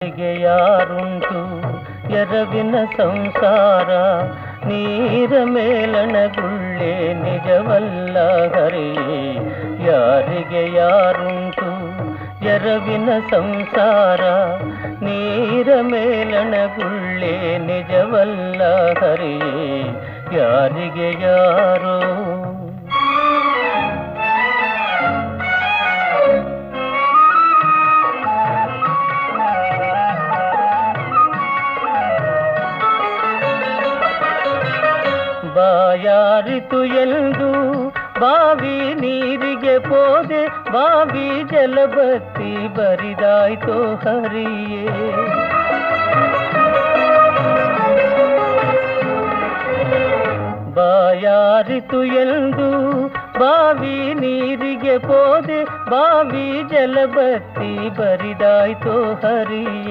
ಹೀಗೆ ಯಾರುಂಟು ಎರವಿನ ಸಂಸಾರ ನೀರ ಮೇಲಣಗುಳ್ಳೆ ನಿಜವಲ್ಲ ಹರಿಯೇ. ಯಾರಿಗೆ ಯಾರುಂಟು ಎರವಿನ ಸಂಸಾರ ನೀರ ಮೇಲಣಗುಳ್ಳೆ ನಿಜವಲ್ಲ ಹರಿಯೇ. ಯಾರಿಗೆ ಯಾರೋ ಬಾಯಾರಿತು ಎಂದು ಬಾವಿ ನೀರಿಗೆ ಪೋದೆ, ಬಾವಿ ಜಲಬತ್ತಿ ಬರಿದಾಯ್ತೋ ಹರಿಯೇ. ಬಾಯಾರಿತು ಎಂದು ಬಾವಿ ನೀರಿಗೆ ಪೋದೆ, ಬಾವಿ ಜಲಬತ್ತಿ ಬರಿದಾಯ್ತೋ ಹರಿಯೇ.